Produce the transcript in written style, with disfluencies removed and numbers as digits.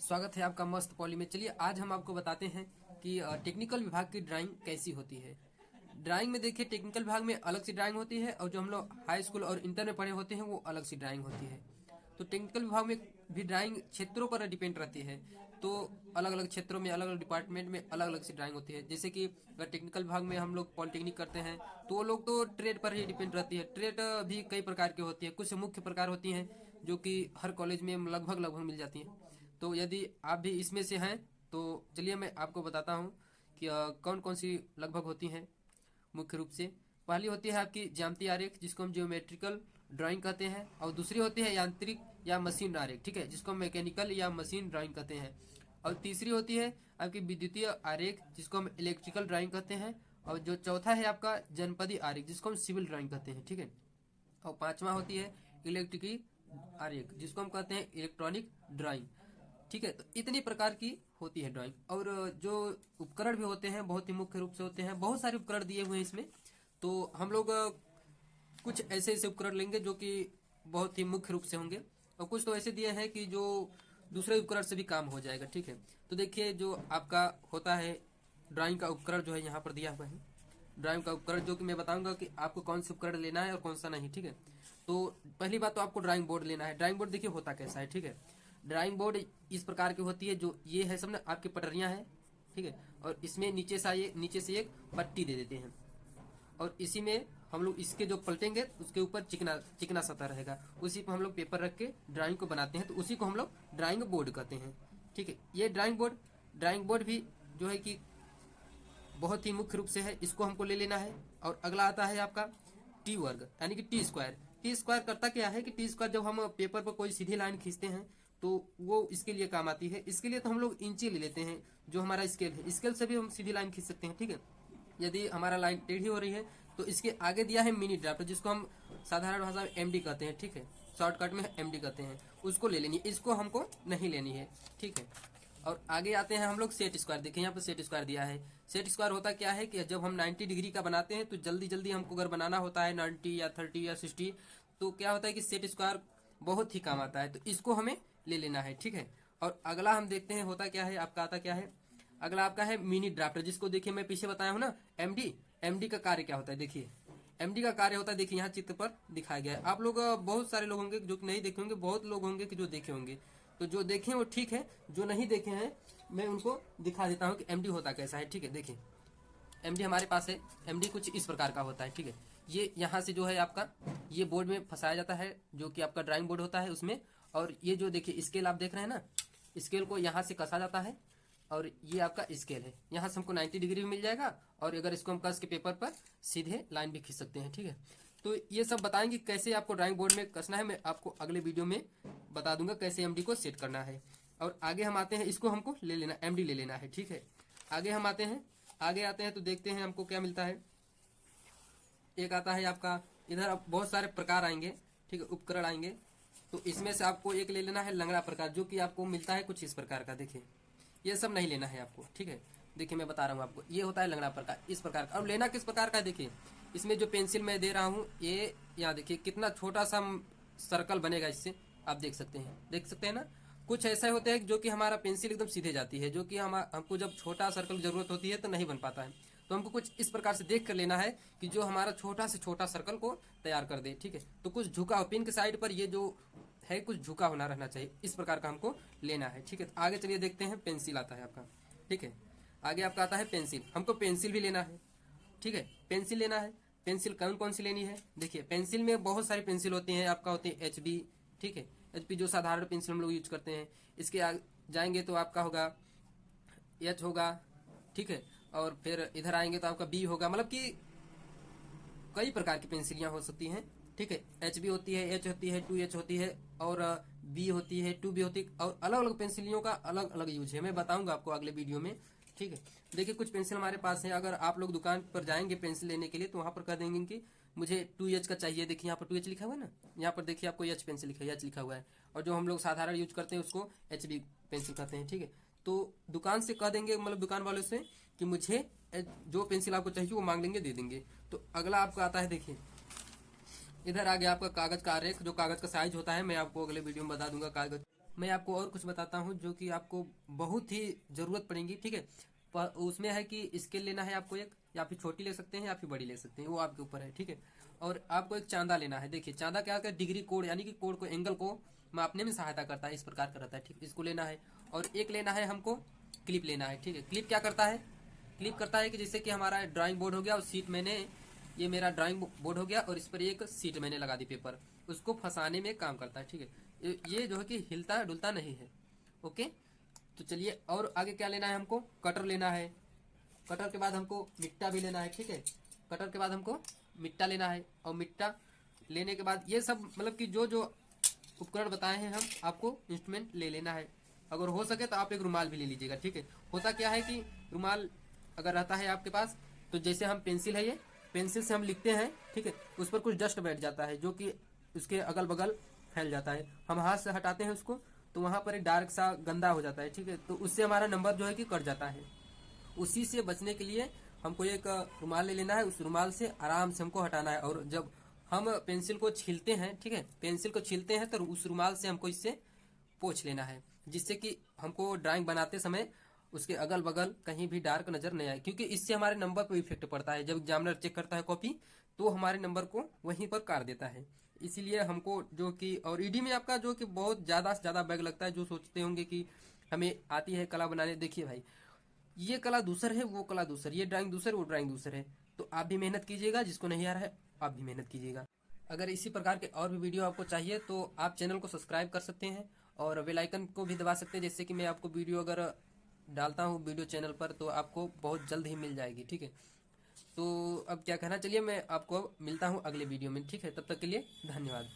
स्वागत है आपका मस्त पॉली में। चलिए आज हम आपको बताते हैं कि टेक्निकल विभाग की ड्राइंग कैसी होती है। ड्राइंग में देखिए, टेक्निकल विभाग में अलग सी ड्राइंग होती है और जो हम लोग हाई स्कूल और इंटर में पढ़े होते हैं वो अलग सी ड्राइंग होती है। तो टेक्निकल विभाग में भी ड्राइंग क्षेत्रों पर डिपेंड रहती है। तो अलग अलग क्षेत्रों में, अलग अलग डिपार्टमेंट में अलग अलग सी ड्राइंग होती है। जैसे कि अगर टेक्निकल विभाग में हम लोग पॉलिटेक्निक करते हैं तो वो लोग तो ट्रेड पर ही डिपेंड रहती है। ट्रेड भी कई प्रकार की होती है, कुछ मुख्य प्रकार होती हैं जो कि हर कॉलेज में लगभग लगभग मिल जाती हैं। तो यदि आप भी इसमें से हैं तो चलिए मैं आपको बताता हूँ कि कौन कौन सी लगभग होती हैं। मुख्य रूप से पहली होती है आपकी ज्यामितीय आरेख, जिसको हम जियोमेट्रिकल ड्राइंग कहते हैं, और दूसरी होती है यांत्रिक या मशीन आरेख, ठीक है, जिसको हम मैकेनिकल या मशीन ड्राइंग कहते हैं। और तीसरी होती है आपकी विद्युतीय आरेख, जिसको हम इलेक्ट्रिकल ड्राइंग कहते हैं। और जो चौथा है आपका जनपदीय आरेख, जिसको हम सिविल ड्राइंग कहते हैं, ठीक है। और पांचवा होती है इलेक्ट्रिकी आरेख, जिसको हम कहते हैं इलेक्ट्रॉनिक ड्राइंग, ठीक है। तो इतनी प्रकार की होती है ड्राइंग। और जो उपकरण भी होते हैं बहुत ही मुख्य रूप से होते हैं, बहुत सारे उपकरण दिए हुए हैं इसमें। तो हम लोग कुछ ऐसे ऐसे उपकरण लेंगे जो कि बहुत ही मुख्य रूप से होंगे, और कुछ तो ऐसे दिए हैं कि जो दूसरे उपकरण से भी काम हो जाएगा, ठीक है। तो देखिए, जो आपका होता है ड्राइंग का उपकरण जो है यहाँ पर दिया हुआ है। ड्राइंग का उपकरण जो कि मैं बताऊंगा कि आपको कौन से उपकरण लेना है और कौन सा नहीं, ठीक है। तो पहली बात तो आपको ड्राइंग बोर्ड लेना है। ड्राइंग बोर्ड देखिए होता कैसा है, ठीक है। ड्राइंग बोर्ड इस प्रकार की होती है, जो ये है सब ना आपकी पटरियां हैं, ठीक है। और इसमें नीचे से एक पट्टी दे देते हैं, और इसी में हम लोग इसके जो पलटेंगे उसके ऊपर चिकना चिकना सतह रहेगा, उसी पर हम लोग पेपर रख के ड्राइंग को बनाते हैं। तो उसी को हम लोग ड्राइंग बोर्ड कहते हैं, ठीक है। ये ड्राइंग बोर्ड भी जो है कि बहुत ही मुख्य रूप से है, इसको हमको ले लेना है। और अगला आता है आपका टी वर्ग, यानी कि टी स्क्वायर। टी स्क्वायर करता क्या है कि टी स्क्वायर जब हम पेपर पर कोई सीधी लाइन खींचते हैं तो वो इसके लिए काम आती है। इसके लिए तो हम लोग इंची ले लेते हैं, जो हमारा स्केल है, स्केल से भी हम सीधी लाइन खींच सकते हैं, ठीक है। यदि हमारा लाइन टेढ़ी हो रही है तो इसके आगे दिया है मिनी ड्राफ्टर, जिसको हम साधारण भाषा में एमडी कहते हैं, ठीक है। शॉर्टकट में एमडी कहते हैं, उसको ले लेनी है, इसको हमको नहीं लेनी है, ठीक है। और आगे आते हैं हम लोग सेट स्क्वायर। देखिए यहाँ पर सेट स्क्वायर दिया है। सेट स्क्वायर होता क्या है कि जब हम 90 डिग्री का बनाते हैं तो जल्दी जल्दी हमको अगर बनाना होता है 90 या 30 या 60, तो क्या होता है कि सेट स्क्वायर बहुत ही काम आता है, तो इसको हमें ले लेना है, ठीक है। और अगला हम देखते हैं होता क्या है, आपका आता क्या है। अगला आपका है मिनी ड्राफ्टर, जिसको देखिए मैं पीछे बताया हूँ ना एमडी। एमडी का कार्य क्या होता है, देखिए एमडी का कार्य होता है, देखिए यहाँ चित्र पर दिखाया गया है। आप लोग बहुत सारे लोग होंगे जो कि नहीं देखे होंगे, बहुत लोग होंगे कि जो देखे होंगे। तो जो देखे वो ठीक है, जो नहीं देखे हैं मैं उनको दिखा देता हूँ कि एमडी होता कैसा है, ठीक है। देखिए एमडी हमारे पास है। एमडी कुछ इस प्रकार का होता है, ठीक है। ये यहाँ से जो है आपका ये बोर्ड में फंसाया जाता है, जो कि आपका ड्राइंग बोर्ड होता है उसमें। और ये जो देखिए स्केल आप देख रहे हैं ना, स्केल को यहाँ से कसा जाता है, और ये आपका स्केल है। यहाँ से हमको 90 डिग्री भी मिल जाएगा, और अगर इसको हम कस के पेपर पर सीधे लाइन भी खींच सकते हैं, ठीक है। तो ये सब बताएंगे कैसे आपको ड्राइंग बोर्ड में कसना है, मैं आपको अगले वीडियो में बता दूंगा कैसे एमडी को सेट करना है। और आगे हम आते हैं, इसको हमको ले लेना, एमडी ले लेना है, ठीक है। आगे हम आते हैं तो देखते हैं हमको क्या मिलता है। एक आता है आपका, इधर अब बहुत सारे प्रकार आएंगे, ठीक है, उपकरण आएंगे। तो इसमें से आपको एक ले लेना है लंगड़ा प्रकार, जो कि आपको मिलता है कुछ इस प्रकार का। देखिए ये सब नहीं लेना है आपको, ठीक है। देखिए मैं बता रहा हूँ आपको, ये होता है लंगड़ा प्रकार, इस प्रकार का। अब लेना किस प्रकार का, देखिए इसमें जो पेंसिल मैं दे रहा हूँ, ये यहाँ देखिए कितना छोटा सा सर्कल बनेगा इससे, आप देख सकते हैं ना। कुछ ऐसे होते हैं जो कि हमारा पेंसिल एकदम सीधे जाती है, जो कि हमको जब छोटा सर्कल की जरूरत होती है तो नहीं बन पाता है। तो हमको कुछ इस प्रकार से देख कर लेना है कि जो हमारा छोटा से छोटा सर्कल को तैयार कर दे, ठीक है। तो कुछ झुका हो, पिन के साइड पर ये जो है कुछ झुका होना रहना चाहिए, इस प्रकार का हमको लेना है, ठीक है। आगे चलिए देखते हैं, पेंसिल आता है आपका, ठीक है। आगे आपका आता है पेंसिल, हमको पेंसिल भी लेना है, ठीक है। पेंसिल लेना है। पेंसिल कौन कौन सी लेनी है, देखिए पेंसिल में बहुत सारी पेंसिल होती हैं आपका, होती है HB, ठीक है। HB जो साधारण पेंसिल हम लोग यूज करते हैं। इसके आगे जाएंगे तो आपका होगा H होगा, ठीक है। और फिर इधर आएंगे तो आपका B होगा, मतलब कि कई प्रकार की पेंसिलियां हो सकती हैं, ठीक है। HB होती है, H होती है, 2H होती है, और B होती है, 2B होती है, और अलग अलग पेंसिलियों का अलग अलग यूज है, मैं बताऊंगा आपको अगले वीडियो में, ठीक है। देखिए कुछ पेंसिल हमारे पास है, अगर आप लोग दुकान पर जाएंगे पेंसिल लेने के लिए तो वहां पर कह देंगे कि मुझे 2H का चाहिए। देखिए यहाँ पर 2H लिखा हुआ है ना, यहाँ पर देखिए आपको H पेंसिल लिखा है, H लिखा हुआ है। और जो हम लोग साधारण यूज करते हैं उसको HB पेंसिल कहते हैं, ठीक है। तो दुकान से कह देंगे, मतलब दुकान वालों से कि मुझे जो पेंसिल आपको चाहिए वो मांग लेंगे, दे देंगे। तो अगला आपका आता है, देखिए इधर आ गया आपका कागज का आरेख, जो कागज का साइज होता है मैं आपको अगले वीडियो में बता दूंगा। कागज मैं आपको और कुछ बताता हूँ जो कि आपको बहुत ही जरूरत पड़ेगी, ठीक है। उसमें है कि स्केल लेना है आपको एक, या फिर छोटी ले सकते हैं या फिर बड़ी ले सकते हैं, वो आपके ऊपर है, ठीक है। और आपको एक चांदा लेना है। देखिए चांदा क्या है, डिग्री कोड यानी कि कोड को, एंगल को मापने में सहायता करता है, इस प्रकार का रहता है, ठीक। इसको लेना है। और एक लेना है हमको क्लिप लेना है, ठीक है। क्लिप क्या करता है, क्लिप करता है कि जैसे कि हमारा ड्राइंग बोर्ड हो गया और सीट मैंने, ये मेरा ड्राइंग बोर्ड हो गया और इस पर एक सीट मैंने लगा दी पेपर, उसको फंसाने में काम करता है, ठीक है। ये जो है कि हिलता डुलता नहीं है। ओके, तो चलिए और आगे क्या लेना है, हमको कटर लेना है। कटर के बाद हमको मिट्टा भी लेना है, ठीक है। कटर के बाद हमको मिट्टा लेना है, और मिट्टा लेने के बाद ये सब मतलब कि जो जो उपकरण बताए हैं हम आपको इंस्ट्रूमेंट ले लेना है। अगर हो सके तो आप एक रुमाल भी ले लीजिएगा, ठीक है। होता क्या है कि रुमाल अगर रहता है आपके पास, तो जैसे हम पेंसिल है, ये पेंसिल से हम लिखते हैं, ठीक है, उस पर कुछ डस्ट बैठ जाता है जो कि उसके अगल बगल फैल जाता है। हम हाथ से हटाते हैं उसको, तो वहां पर एक डार्क सा गंदा हो जाता है, ठीक है। तो उससे हमारा नंबर जो है कि कट जाता है। उसी से बचने के लिए हमको एक रुमाल ले लेना है, उस रुमाल से आराम से हमको हटाना है। और जब हम पेंसिल को छीलते हैं, ठीक है, पेंसिल को छीलते हैं तो उस रुमाल से हमको इससे पोंछ लेना है, जिससे कि हमको ड्राइंग बनाते समय उसके अगल बगल कहीं भी डार्क नजर नहीं आए, क्योंकि इससे हमारे नंबर पर इफेक्ट पड़ता है। जब एग्जामिनर चेक करता है कॉपी, तो हमारे नंबर को वहीं पर काट देता है। इसीलिए हमको जो कि, और ईडी में आपका जो कि बहुत ज्यादा से ज्यादा बैग लगता है। जो सोचते होंगे कि हमें आती है कला बनाने, देखिए भाई, ये कला दूसर है, वो कला दूसर, ये ड्राइंग दूसर, वो ड्राइंग दूसर है। तो आप भी मेहनत कीजिएगा, जिसको नहीं आ रहा है आप भी मेहनत कीजिएगा। अगर इसी प्रकार के और भी वीडियो आपको चाहिए तो आप चैनल को सब्सक्राइब कर सकते हैं और बेल आइकन को भी दबा सकते हैं, जिससे कि मैं आपको वीडियो अगर डालता हूँ वीडियो चैनल पर तो आपको बहुत जल्द ही मिल जाएगी, ठीक है। तो अब क्या कहना, चलिए मैं आपको मिलता हूँ अगले वीडियो में, ठीक है। तब तक के लिए धन्यवाद।